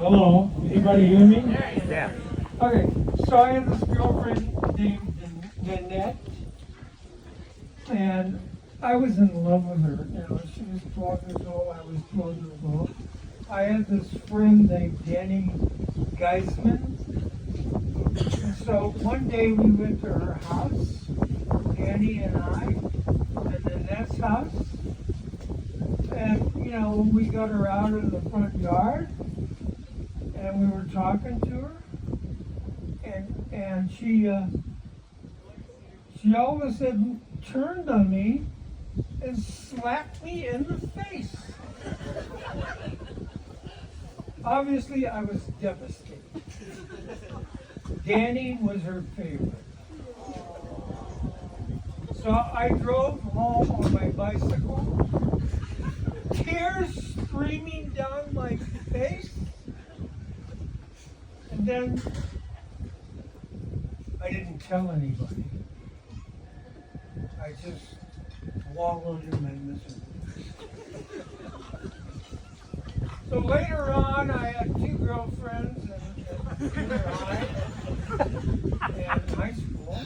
Hello, anybody hear me? Yeah. Okay, so I had this girlfriend named Nanette, and I was in love with her. You know, she was 12 years old, I was 12 years old. I had this friend named Danny Geisman, and so one day we went to her house, Danny and I, and Nanette's house, and you know, we got her out in the front yard, and we were talking to her, and she all of a sudden turned on me and slapped me in the face. Obviously, I was devastated. Danny was her favorite. So I drove home on my bicycle, tears streaming down my face, and then I didn't tell anybody. I just wallowed in my misery. So later on, I had two girlfriends in junior high and high school.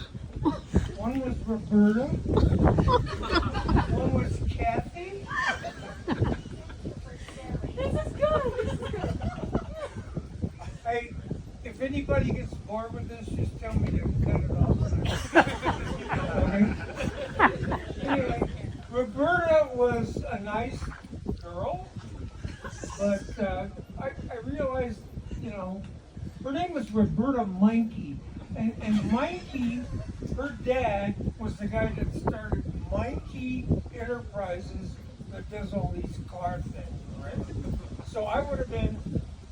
One was Roberta, one was Kathy. This is good. Hey, if anybody gets bored with this, just tell me to cut it off. Okay? Anyway, Roberta was a nice girl, but I realized, you know, her name was Roberta Meinke, and Meinke, her dad was the guy that started Meinke Enterprises that does all these car things, right? So I would have been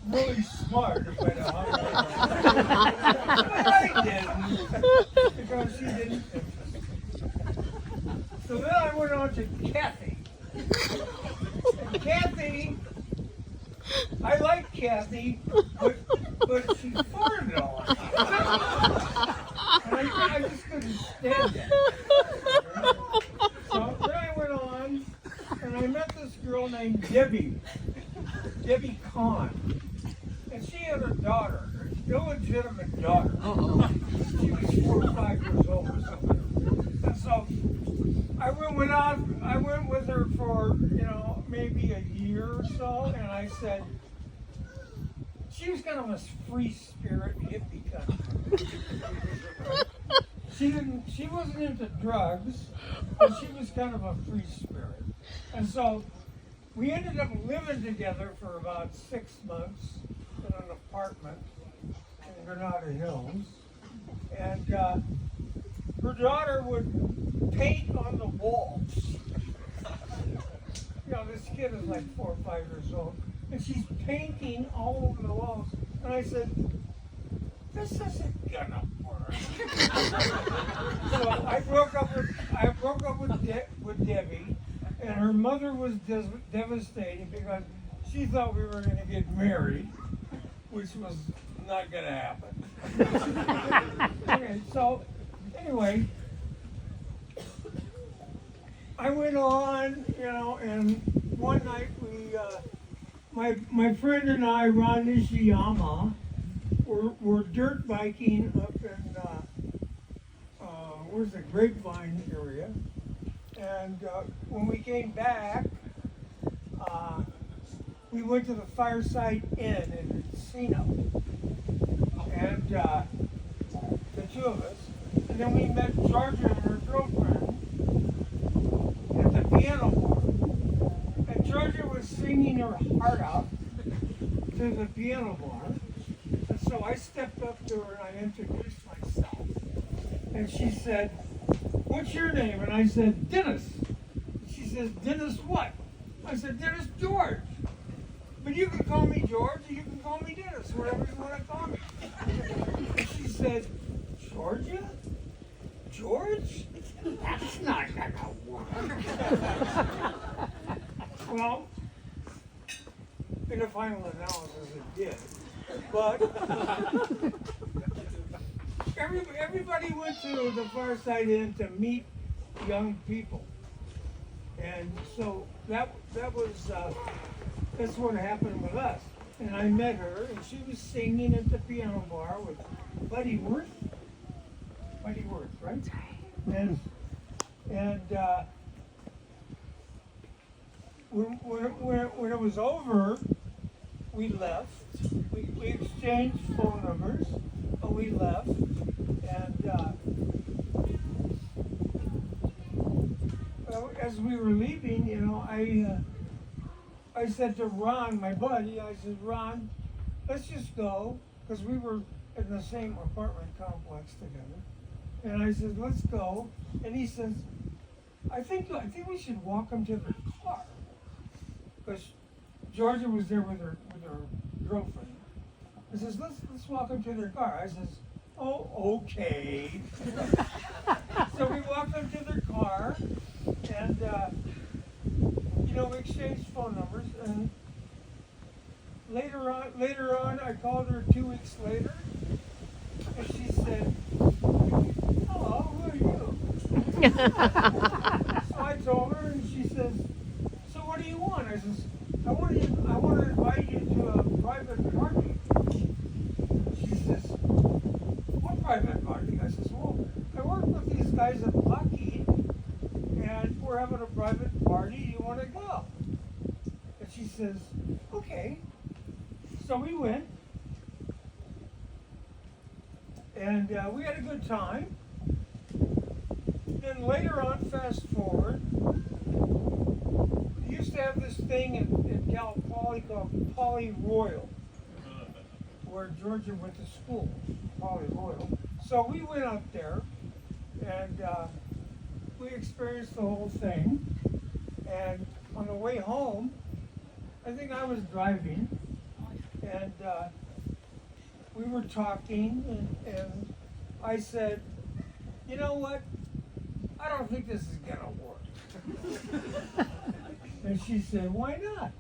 really smart if I'd have hung around. But I didn't, because she didn't interest me. So then I went on to Kathy. And Kathy, I like Kathy, but she farted all the time. And I just couldn't stand it. So then I went on, and I met this girl named Debbie Kahn. And she had a daughter, an illegitimate daughter. She was 4 or 5 years old or something. And so I went with her for, you know, maybe a year or so, and I said, she was kind of a free spirit hippie kind of thing. She wasn't into drugs, but she was kind of a free spirit. And so we ended up living together for about 6 months in an apartment in Granada Hills. And her daughter would paint on the walls. You know, this kid is like 4 or 5 years old, and she's painting all over the walls. And I said, this isn't gonna work. So I broke up with Debbie, and her mother was devastated because she thought we were going to get married, which was not going to happen. Okay, so anyway, I went on, you know, and one night my friend and I, Ron Nishiyama, were dirt biking up in where's the Grapevine area, and when we came back, we went to the Fireside Inn in Encino, and the two of us, and then we met Georgia and her girlfriend at the piano bar, and Georgia was singing her heart out to the piano bar. And so I stepped up to her and I introduced myself. And she said, what's your name? And I said, Dennis. She says, Dennis what? I said, Dennis George. But you can call me George or you can call me Dennis, whatever you want to call me. And she said, Georgia? George? That's not gonna work. Well, in the final analysis it did. But everybody went to the Fireside Inn to meet young people, and so that was that's what happened with us. and I met her, and she was singing at the piano bar with Buddy Worth. Buddy Worth, right? And when it was over, we left. We exchanged phone numbers, but we left. And as we were leaving, you know, I said to Ron, my buddy, I said, Ron, let's just go, because we were in the same apartment complex together. And I said, let's go. And he says, I think we should walk them to their car, because Georgia was there with her girlfriend. He says, let's walk them to their car. I says, oh, okay. So we walked them to their car, and you know, we exchanged phone numbers. And later on, I called her 2 weeks later, and she said, hello, who are you? So I told her, and she says, so what do you want? I says, I want to invite you to a private party. She says, what private party? I says, well, I work with these guys at Lockheed, and we're having a private party. You want to go? And she says, okay. So we went, and we had a good time. Then later on, fast forward, we used to have this thing in Cal Poly called Poly Royal, where Georgia went to school, Poly Royal. So we went up there, and we experienced the whole thing. And on the way home, I think I was driving, and we were talking, and I said, you know what? I don't think this is gonna work. And she said, why not?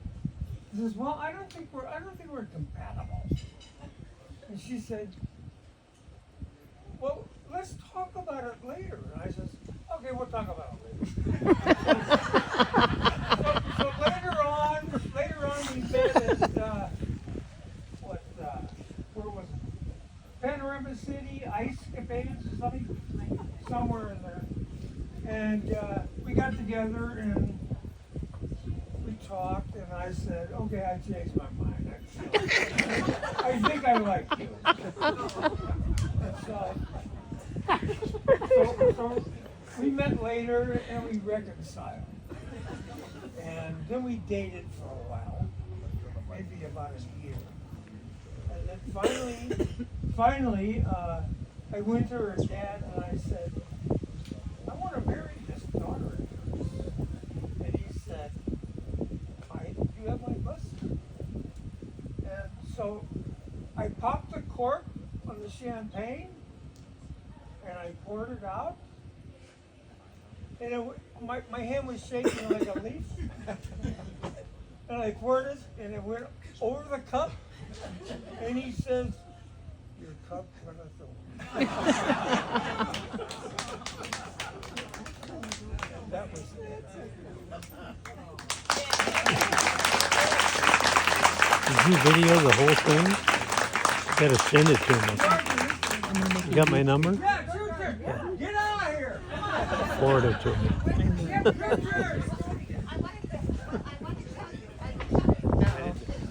I says, well, I don't think we're compatible. And she said, well, let's talk about it later. And I says, okay, we'll talk about it later. so later on we met at where was it? Panorama City, Ice Capades or something, somewhere in there. And we got together and we talked, and I said, okay, I changed my mind. I think I like you. And so we met later and we reconciled. And then we dated for a while, maybe about a year. And then finally, I went to her dad and I said, I want to marry this daughter of yours. And he said, you have my blessing. And so I popped the cork on the champagne and I poured it out. And my hand was shaking like a leaf. And I poured it and it went over the cup. And he says, your cup runneth over. That was it. Did you video the whole thing? You gotta send it to me. You got my number? Yeah, sure. Get out of here. Come on. Forward it to me.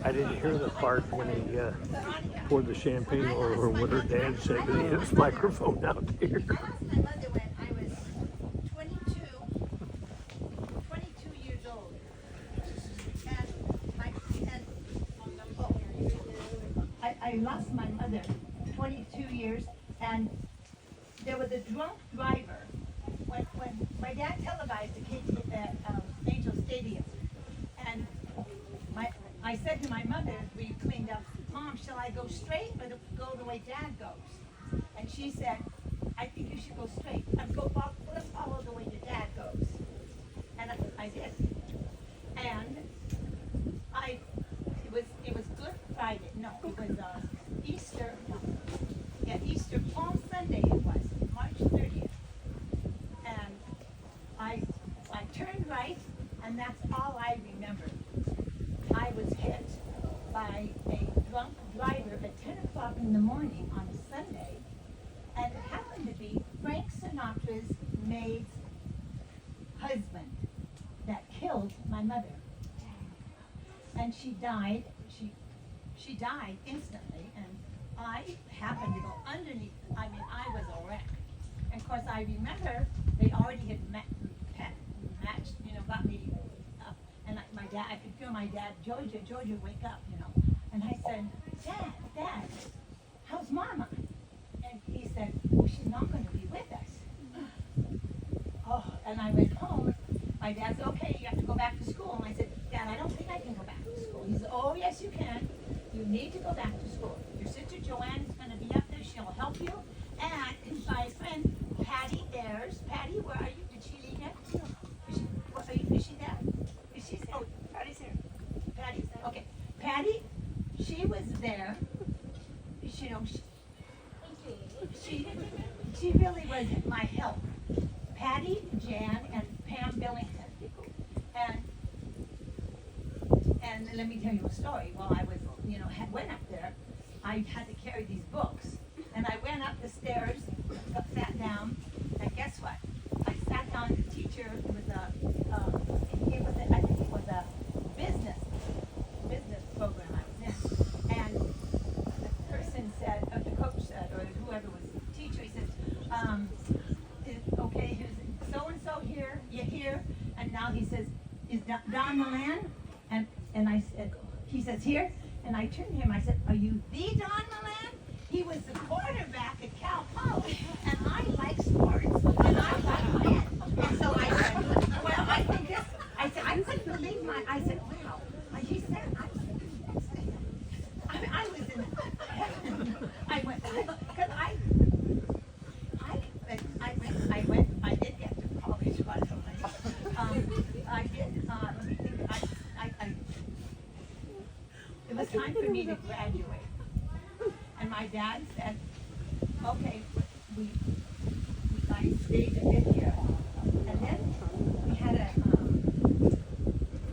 I didn't hear the part when he poured the champagne over what her dad said, but he had his microphone out here. I lost my mother when I was 22 years old. I lost my mother 22 years, and there was a drunk driver. When my dad televised the case at Angel Stadium, and I said to my mother as we cleaned up, Mom, shall I go straight or go the way Dad goes? And she said, I think you should go straight. Let's follow the way your dad goes. And I did. And it was Good Friday. No, it was Easter. No. Yeah, Easter Palm Sunday it was, March 30th. And I turned right, and that's all I remember. I was hit by a drunk driver at 10 o'clock in the morning on a Sunday, and it happened to be Frank Sinatra's maid's husband that killed my mother. And she died. She died instantly, and I happened to go underneath. I mean, I was a wreck. And of course, I remember they already had matched, you know, got me up. And my dad, I could feel my dad, Georgia, wake up, you know. And I said, Dad, how's Mama? And he said, well, she's not going to be with us. Oh, and I went home. My dad said, okay, you have to go back to school. And I said, Dad, I don't think I can go back to school. He said, oh, yes, you can. You need to go back to school. Your sister Joanne is going to be up there. She'll help you. And my friend Patty Ayers. Patty, where are you? Did she leave yet? Is she there? Is she? Oh, Patty's here. Patty's there. Okay. Patty, she was there. You know, she really was my help. Patty, Jan, and Pam Billington. And let me tell you a story. While I was, you know, went up there, I had to carry these books. And I went up the stairs, sat down, and guess what? I sat down, the teacher was I think it was a business program I was in. And the person said, or the coach said, or whoever was the teacher, he said, okay, here's so-and-so here, you here? And now he says, is Don Milan? And I said, he says, here? And I turned to him, I said, are you the Don Milan? He was the quarterback at Cal Poly, and I like sports, and I like men. And so I said, well, I think this, I said, I couldn't believe I said, wow. He said, I was in heaven. I went, because I did get to college, by the way. I did, it was time for me to graduate. And my dad said, okay, I stayed a bit here. And then we had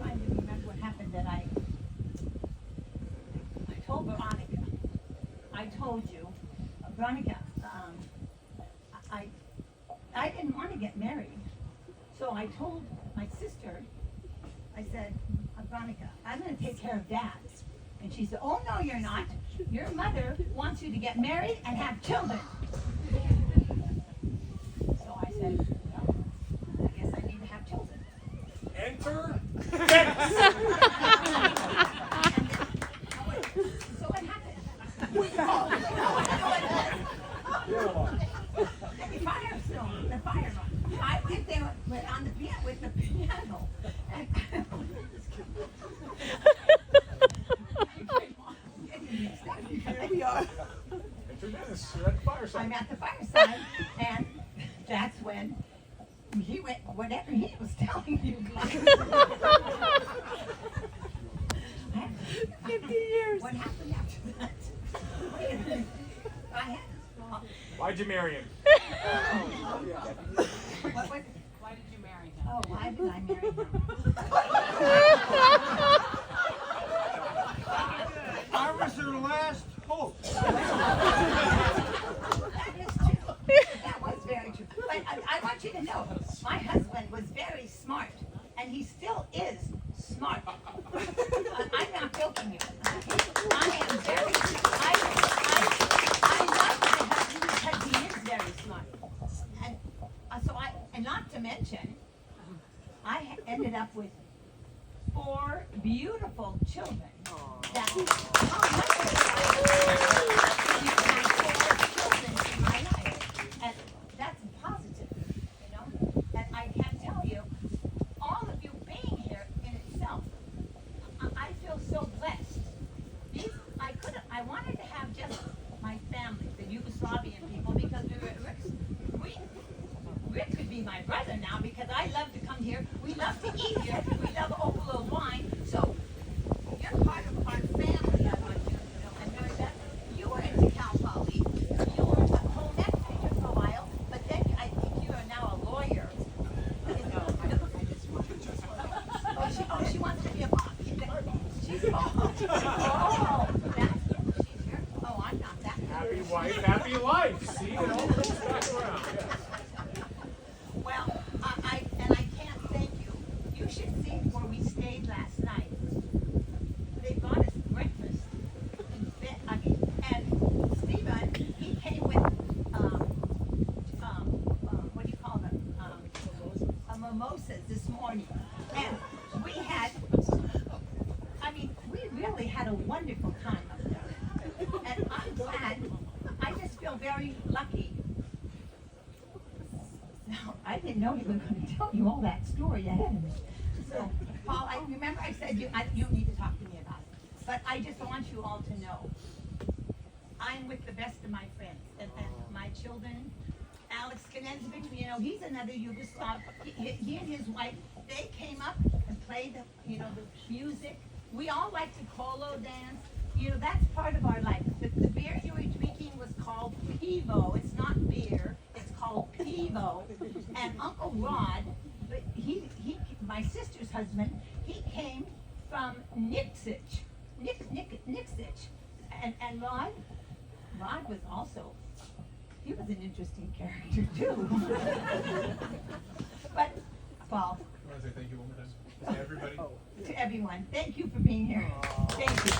trying to remember what happened, that I told Veronica, I told you, Veronica, I didn't want to get married. So I told my sister, I said, Veronica, I'm going to take care of Dad. And she said, oh, no, you're not. Your mother wants you to get married and have children. So I said, well, I guess I need to have children. Enter. So what happened? The fire run. I went there on the piano with the piano. Here we are. Enter Dennis. You're at the fireside. I'm at the fireside, and that's when he went, whatever he was telling you guys. 50 years. What happened after that? I had Why'd you marry him? what was, Why did you marry him? oh, why did I marry him? I was her last hope. That is true. That was very true. But I want you to know, my husband was very smart, and he still is smart. I'm not joking you. I am very, I love my husband because he is very smart. And not to mention, I ended up with 4 beautiful children. That, children in my life, and that's positive, you know. And I can't tell you, all of you being here in itself, I feel so blessed. I wanted to have just my family, the Yugoslavian people, because we were at Rick could be my brother now, because I love to come here. We love to eat here. We love Opalo wine. So you're part of our family. I want you to know. And Mary Beth, you were into Cal Poly. You were a home ec teacher for a while, but then I think you are now a lawyer. Oh, she wants to be a mom. She's oh, would be like. See, it all comes back around. Yes. Well, I can't thank you. You should see where we stayed last night. They brought us breakfast. And Stephen, he came with, what do you call them? Mimosas this morning. And we had, we really had a wonderful time up there. And I'm glad, I just feel very lucky. Now, I didn't know you were going to tell you all that story ahead of me. So, Paul, I remember I said you need to talk to me about it. But I just want you all to know, I'm with the best of my friends and my children. Alex Kanensvich, he's another Yugoslav. He and his wife, they came up and played the music. We all like to polo dance. That's part of our life. The beer you were drinking was called Pivo. It's not beer. It's called Pivo. And Uncle Rod, my sister's husband, he came from Nixich. Nixich. And Rod was also, he was an interesting character too. But, Paul. I want to say thank you one more time to everybody. To everyone, thank you for being here. Thank you.